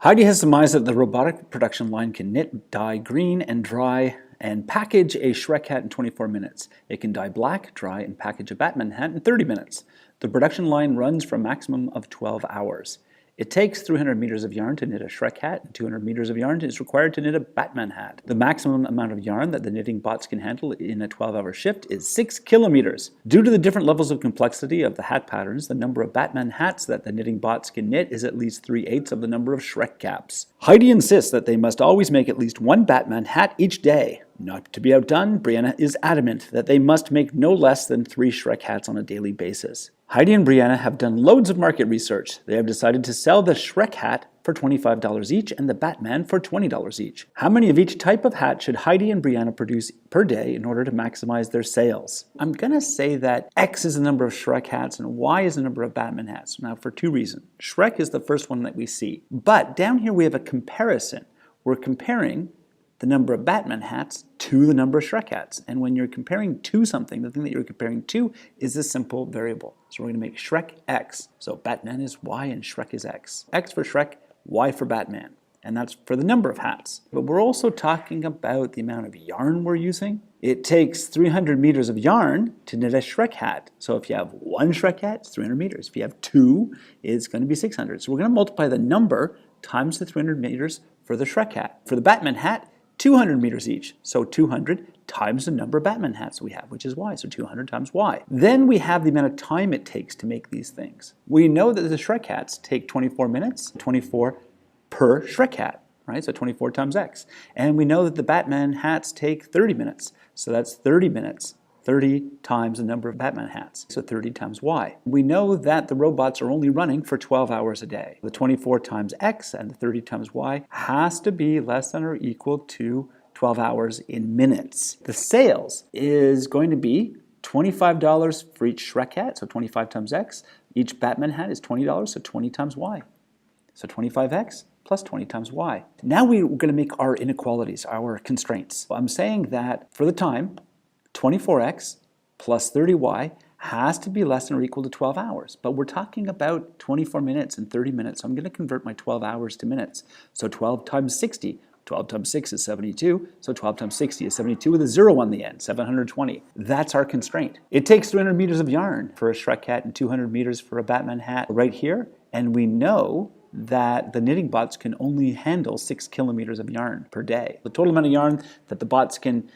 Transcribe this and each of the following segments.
Heidi has surmised that the robotic production line can knit, dye green, and dry and package a Shrek hat in 24 minutes. It can dye black, dry, and package a Batman hat in 30 minutes. The production line runs for a maximum of 12 hours. It takes 300 meters of yarn to knit a Shrek hat, and 200 meters of yarn is required to knit a Batman hat. The maximum amount of yarn that the knitting bots can handle in a 12-hour shift is 6 kilometers. Due to the different levels of complexity of the hat patterns, the number of Batman hats that the knitting bots can knit is at least 3/8 of the number of Shrek caps. Heidi insists that they must always make at least one Batman hat each day. Not to be outdone, Brianna is adamant that they must make no less than 3 Shrek hats on a daily basis. Heidi and Brianna have done loads of market research. They have decided to sell the Shrek hat for $25 each and the Batman for $20 each. How many of each type of hat should Heidi and Brianna produce per day in order to maximize their sales? I'm gonna say that X is the number of Shrek hats and Y is the number of Batman hats. Now for 2 reasons. Shrek is the first one that we see. But down here we have a comparison. We're comparing the number of Batman hats to the number of Shrek hats. And when you're comparing to something, the thing that you're comparing to is a simple variable. So we're going to make Shrek X. So Batman is Y and Shrek is X. X for Shrek, Y for Batman. And that's for the number of hats. But we're also talking about the amount of yarn we're using. It takes 300 meters of yarn to knit a Shrek hat. So if you have 1 Shrek hat, it's 300 meters. If you have 2, it's going to be 600. So we're going to multiply the number times the 300 meters for the Shrek hat. For the Batman hat, 200 meters each. So 200 times the number of Batman hats we have, which is Y. So 200 times Y. Then we have the amount of time it takes to make these things. We know that the Shrek hats take 24 minutes, 24 per Shrek hat, right? So 24 times X. And we know that the Batman hats take 30 minutes. So that's 30 minutes. 30 times the number of Batman hats, so 30 times Y. We know that the robots are only running for 12 hours a day. The 24 times X and the 30 times Y has to be less than or equal to 12 hours in minutes. The sales is going to be $25 for each Shrek hat, so 25 times X. Each Batman hat is $20, so 20 times Y. So 25X plus 20 times Y. Now we're going to make our inequalities, our constraints. I'm saying that for the time, 24x plus 30y has to be less than or equal to 12 hours. But we're talking about 24 minutes and 30 minutes. So I'm going to convert my 12 hours to minutes. So 12 times 60. 12 times 6 is 72. So 12 times 60 is 72 with a 0 on the end, 720. That's our constraint. It takes 300 meters of yarn for a Shrek hat and 200 meters for a Batman hat right here. And we know that the knitting bots can only handle 6 kilometers of yarn per day. The total amount of yarn that the bots can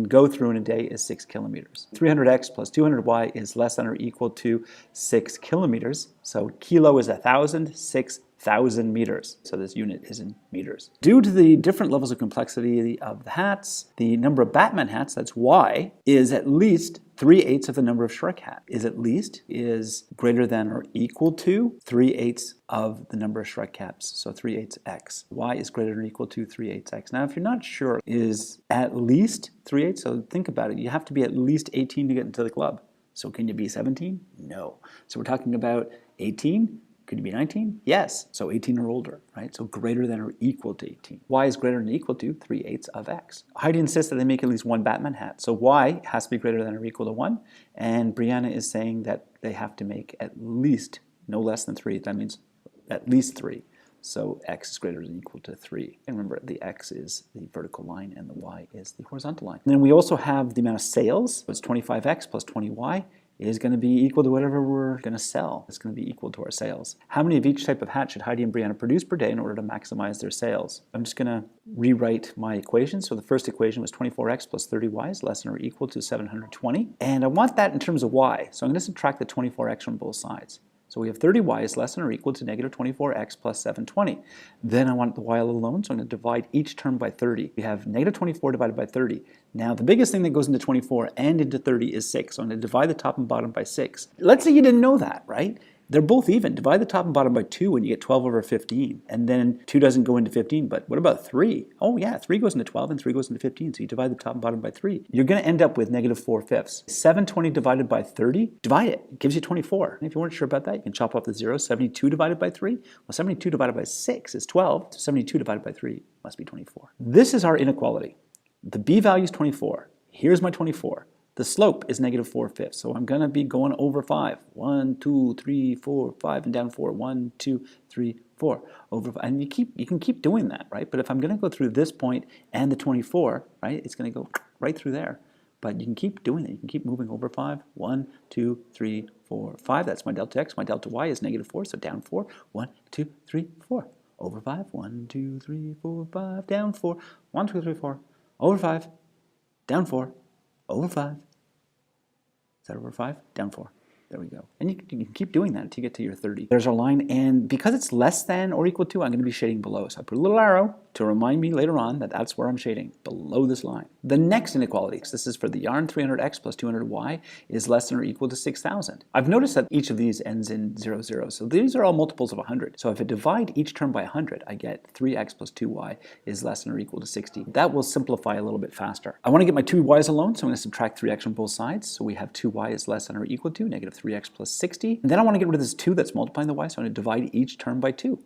go through in a day is 6 kilometers. 300x plus 200y is less than or equal to 6 kilometers. So kilo is 1,000, 6,000 meters. So this unit is in meters. Due to the different levels of complexity of the hats, the number of Batman hats, that's y, is at least 3/8 of the number of Shrek hat. Is at least is greater than or equal to 3/8 of the number of Shrek caps. So 3/8 x. Y is greater than or equal to 3/8 x. Now if you're not sure, is at least 3/8, so think about it. You have to be at least 18 to get into the club. So can you be 17? No. So we're talking about 18. Could you be 19? Yes. So 18 or older, right? So greater than or equal to 18. Y is greater than or equal to 3/8 of x. Heidi insists that they make at least 1 Batman hat. So Y has to be greater than or equal to 1. And Brianna is saying that they have to make at least no less than 3. That means at least 3. So X is greater than or equal to 3. And remember, the X is the vertical line and the Y is the horizontal line. And then we also have the amount of sales. So it's 25X plus 20Y. Is going to be equal to whatever we're going to sell. It's going to be equal to our sales. How many of each type of hat should Heidi and Brianna produce per day in order to maximize their sales? I'm just going to rewrite my equation. So the first equation was 24x plus 30y is less than or equal to 720. And I want that in terms of y. So I'm going to subtract the 24x from both sides. So we have 30y is less than or equal to negative 24x plus 720. Then I want the y alone, so I'm going to divide each term by 30. We have negative 24 divided by 30. Now the biggest thing that goes into 24 and into 30 is 6. So I'm going to divide the top and bottom by 6. Let's say you didn't know that, right? They're both even. Divide the top and bottom by 2 and you get 12 over 15. And then 2 doesn't go into 15, but what about 3? Oh yeah, 3 goes into 12 and 3 goes into 15. So you divide the top and bottom by 3. You're going to end up with negative 4/5. 720 divided by 30, divide it. It gives you 24. And if you weren't sure about that, you can chop off the zeros. 72 divided by 3? Well, 72 divided by 6 is 12. So 72 divided by 3 must be 24. This is our inequality. The B value is 24. Here's my 24. The slope is negative 4/5, so I'm going to be going over 5. 1, 2, 3, 4, 5, and down 4. 1, 2, 3, 4, over 5. And you can keep doing that, right? But if I'm going to go through this point and the 24, right, it's going to go right through there. But you can keep doing it. You can keep moving over 5. 1, 2, 3, 4, 5. That's my delta x. My delta y is negative 4, so down 4. 1, 2, 3, 4. Over 5. 1, 2, 3, 4, 5. Down 4. 1, 2, 3, 4. Over 5. Down 4. Over 5. Is that over 5? Down 4. There we go. And you can keep doing that until you get to your 30. There's our line, and because it's less than or equal to, I'm going to be shading below. So I put a little arrow to remind me later on that that's where I'm shading, below this line. The next inequality, so this is for the yarn 300x plus 200y, is less than or equal to 6,000. I've noticed that each of these ends in 0, 0. So these are all multiples of 100. So if I divide each term by 100, I get 3x plus 2y is less than or equal to 60. That will simplify a little bit faster. I want to get my 2y's alone, so I'm going to subtract 3x from both sides. So we have 2y is less than or equal to negative 3x plus 60. And then I want to get rid of this 2 that's multiplying the y, so I'm going to divide each term by 2.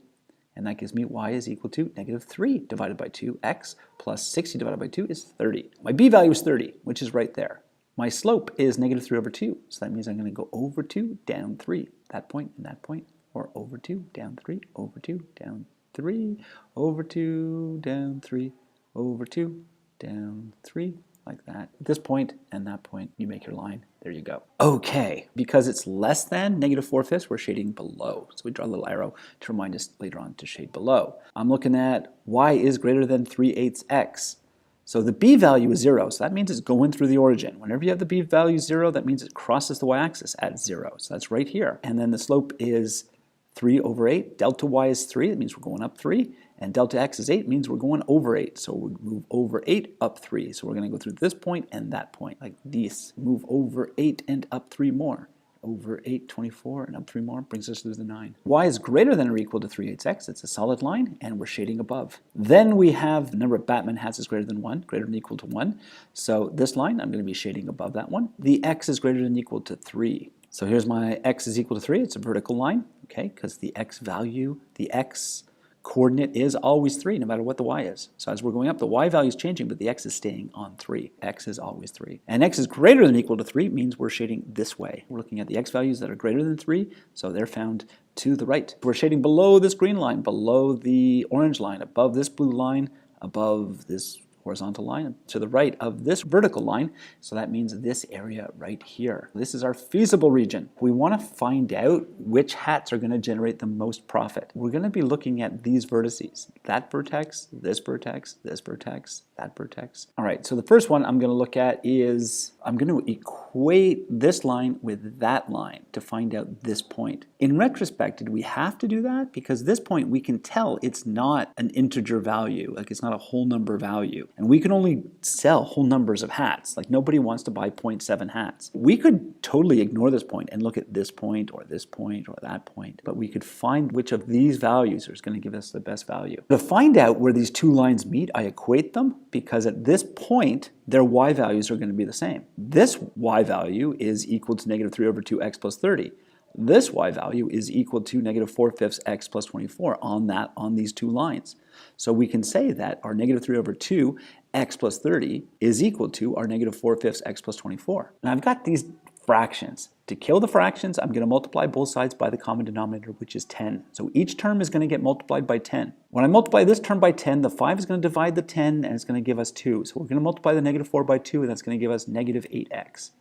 And that gives me y is equal to negative 3 divided by 2. X plus 60 divided by 2 is 30. My b value is 30, which is right there. My slope is negative 3 over 2. So that means I'm going to go over 2, down 3. That point and that point. Or over 2, down 3, over 2, down 3, over 2, down 3, over 2, down 3. Like that. At this point and that point, you make your line. There you go. Okay, because it's less than negative 4/5, we're shading below. So we draw a little arrow to remind us later on to shade below. I'm looking at y is greater than 3/8 x. So the b value is 0, so that means it's going through the origin. Whenever you have the b value 0, that means it crosses the y-axis at 0. So that's right here. And then the slope is 3 over 8. Delta y is 3, that means we're going up 3. And delta x is 8, means we're going over 8. So we move over 8, up 3. So we're going to go through this point and that point, like this. Move over 8 and up 3 more. Over 8, 24, and up 3 more, brings us to the 9. Y is greater than or equal to 3/8 x. It's a solid line, and we're shading above. Then we have the number of Batman hats is greater than 1, greater than or equal to 1. So this line, I'm going to be shading above that one. The x is greater than or equal to 3. So here's my x is equal to 3. It's a vertical line, okay, because the x value, the x coordinate is always 3, no matter what the y is. So as we're going up, the y value is changing, but the x is staying on 3. X is always 3. And x is greater than or equal to 3 means we're shading this way. We're looking at the x values that are greater than 3, so they're found to the right. We're shading below this green line, below the orange line, above this blue line, above this horizontal line, to the right of this vertical line, so that means this area right here. This is our feasible region. We want to find out which hats are going to generate the most profit. We're going to be looking at these vertices, that vertex, this vertex, this vertex, that vertex. All right, so the first one I'm going to look at is, I'm going to equate this line with that line to find out this point. In retrospect, did we have to do that? Because this point we can tell it's not an integer value, like it's not a whole number value. And we can only sell whole numbers of hats. Like nobody wants to buy 0.7 hats. We could totally ignore this point and look at this point or that point. But we could find which of these values is going to give us the best value. To find out where these two lines meet, I equate them because at this point, their y values are going to be the same. This y value is equal to negative 3 over 2x plus 30. This y value is equal to negative 4/5 x plus 24 on these two lines. So we can say that our negative 3 over 2 x plus 30 is equal to our negative 4/5 x plus 24. Now I've got these fractions. To kill the fractions, I'm going to multiply both sides by the common denominator, which is 10. So each term is going to get multiplied by 10. When I multiply this term by 10, the 5 is going to divide the 10 and it's going to give us 2. So we're going to multiply the negative 4 by 2 and that's going to give us negative 8x.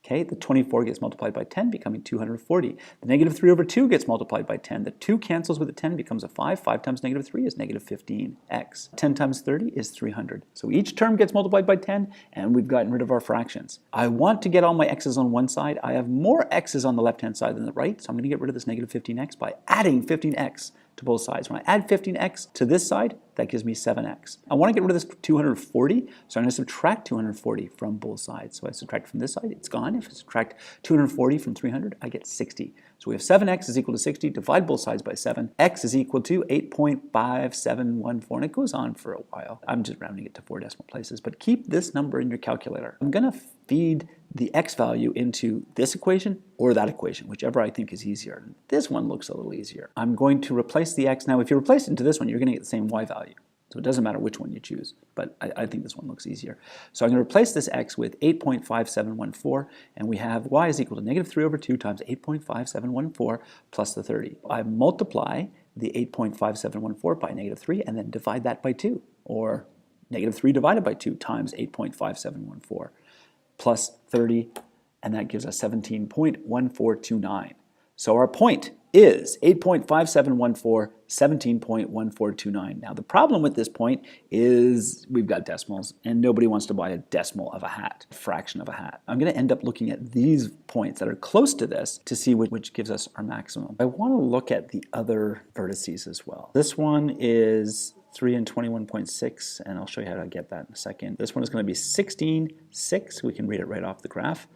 Okay, the 24 gets multiplied by 10, becoming 240. The negative 3 over 2 gets multiplied by 10. The 2 cancels with the 10, becomes a 5. 5 times negative 3 is negative 15x. 10 times 30 is 300. So each term gets multiplied by 10, and we've gotten rid of our fractions. I want to get all my x's on one side. I have more x's on the left-hand side than the right, so I'm going to get rid of this negative 15x by adding 15x to both sides. When I add 15x to this side, that gives me 7x. I want to get rid of this 240, so I'm going to subtract 240 from both sides. So I subtract from this side, it's gone. If I subtract 240 from 300, I get 60. So we have 7x is equal to 60, divide both sides by 7. X is equal to 8.5714, and it goes on for a while. I'm just rounding it to 4 decimal places, but keep this number in your calculator. I'm going to feed the x value into this equation or that equation, whichever I think is easier. This one looks a little easier. I'm going to replace the x. Now, if you replace it into this one, you're going to get the same y value. So it doesn't matter which one you choose, but I think this one looks easier. So I'm going to replace this x with 8.5714, and we have y is equal to negative 3 over 2 times 8.5714 plus the 30. I multiply the 8.5714 by negative 3 and then divide that by 2, or negative 3 divided by 2 times 8.5714 plus 30, and that gives us 17.1429. So our point is 8.5714, 17.1429. Now the problem with this point is we've got decimals and nobody wants to buy a decimal of a hat, a fraction of a hat. I'm going to end up looking at these points that are close to this to see which gives us our maximum. I want to look at the other vertices as well. This one is 3 and 21.6, and I'll show you how to get that in a second. This one is going to be 16.6. We can read it right off the graph.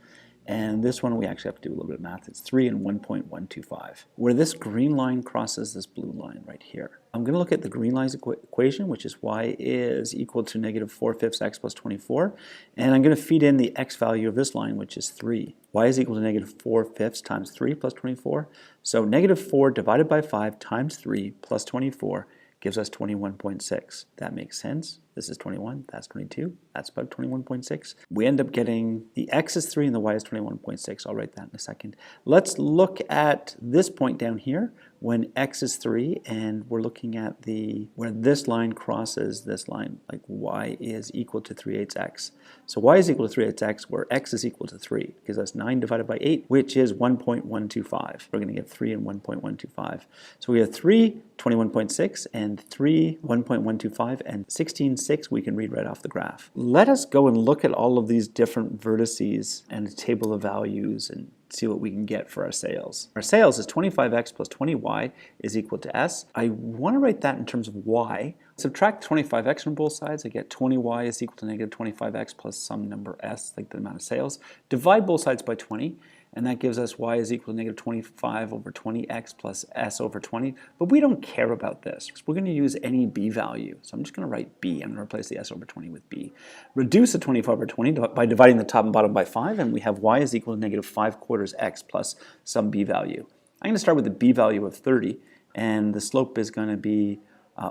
And this one we actually have to do a little bit of math. It's 3 and 1.125. Where this green line crosses this blue line right here. I'm going to look at the green line's equation, which is y is equal to negative 4/5 x plus 24. And I'm going to feed in the x value of this line, which is 3. Y is equal to negative 4/5 times 3 plus 24. So negative 4 divided by 5 times 3 plus 24 gives us 21.6. That makes sense. This is 21, that's 22, that's about 21.6. We end up getting the x is 3 and the y is 21.6. I'll write that in a second. Let's look at this point down here when x is 3 and we're looking at where this line crosses this line, like y is equal to 3/8 x. So y is equal to 3/8 x where x is equal to 3 because that's 9 divided by 8, which is 1.125. We're going to get 3 and 1.125. So we have 3, 21.6, and 3, 1.125, and 16.6 we can read right off the graph. Let us go and look at all of these different vertices and a table of values and see what we can get for our sales. Our sales is 25x plus 20y is equal to s. I want to write that in terms of y. Subtract 25x from both sides, I get 20y is equal to negative 25x plus some number s, like the amount of sales. Divide both sides by 20, and that gives us y is equal to negative 25 over 20x plus s over 20. But we don't care about this. We're going to use any b value. So I'm just going to write b. I'm going to replace the s over 20 with b. Reduce the 25 over 20 by dividing the top and bottom by 5, and we have y is equal to negative 5/4 x plus some b value. I'm going to start with the b value of 30, and the slope is going to be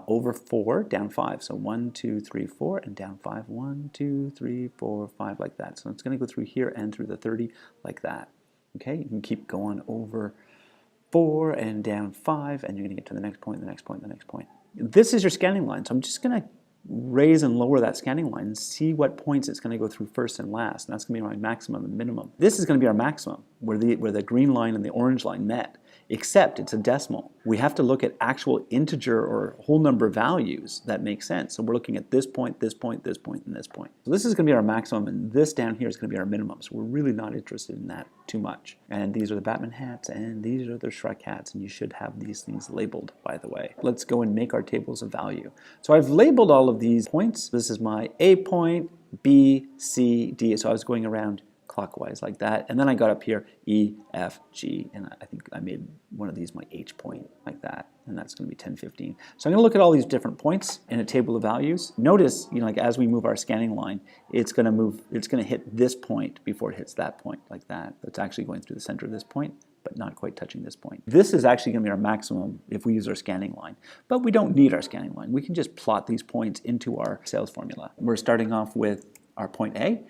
over 4, down 5. So 1, 2, 3, 4, and down 5. 1, 2, 3, 4, 5, like that. So it's going to go through here and through the 30 like that. Okay, you can keep going over 4 and down 5, and you're going to get to the next point, the next point, the next point. This is your scanning line, so I'm just going to raise and lower that scanning line and see what points it's going to go through first and last. And that's going to be my maximum and minimum. This is going to be our maximum, where the green line and the orange line met, except it's a decimal. We have to look at actual integer or whole number values that make sense. So we're looking at this point, this point, this point, and this point. So this is going to be our maximum, and this down here is going to be our minimum. So we're really not interested in that too much. And these are the Batman hats, and these are the Shrek hats, and you should have these things labeled, by the way. Let's go and make our tables of value. So I've labeled all of these points. This is my A point, B, C, D. So I was going around clockwise like that, and then I got up here E, F, G, and I think I made one of these my H point like that, and that's going to be 10, 15. So I'm going to look at all these different points in a table of values. Notice, like as we move our scanning line, it's going to hit this point before it hits that point like that. That's actually going through the center of this point, but not quite touching this point. This is actually going to be our maximum if we use our scanning line, but we don't need our scanning line. We can just plot these points into our sales formula. We're starting off with our point A,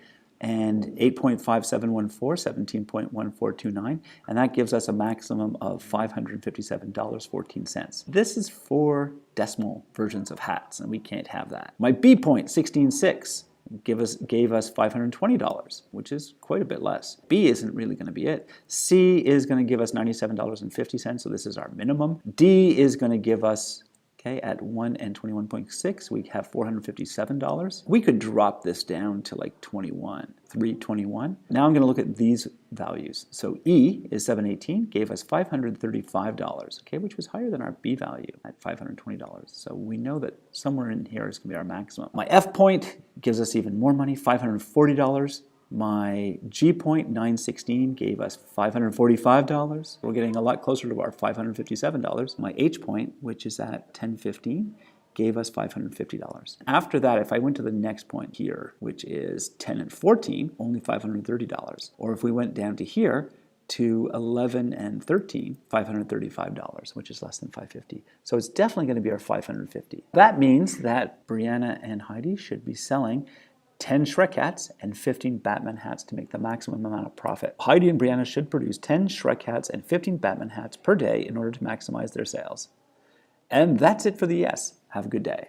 and 8.5714, 17.1429, and that gives us a maximum of $557.14. This is 4 decimal versions of hats, and we can't have that. My B point, 16.6, gave us $520, which is quite a bit less. B isn't really going to be it. C is going to give us $97.50, so this is our minimum. D is going to give us, okay, at 1 and 21.6, we have $457. We could drop this down to like 321. Now I'm going to look at these values. So E is 718, gave us $535, okay, which was higher than our B value at $520. So we know that somewhere in here is going to be our maximum. My F point gives us even more money, $540. My G point, 916, gave us $545. We're getting a lot closer to our $557. My H point, which is at 1015, gave us $550. After that, if I went to the next point here, which is 10 and 14, only $530. Or if we went down to here, to 11 and 13, $535, which is less than $550. So it's definitely going to be our $550. That means that Brianna and Heidi should be selling 10 Shrek hats and 15 Batman hats to make the maximum amount of profit. Heidi and Brianna should produce 10 Shrek hats and 15 Batman hats per day in order to maximize their sales. And that's it for the yes. Have a good day.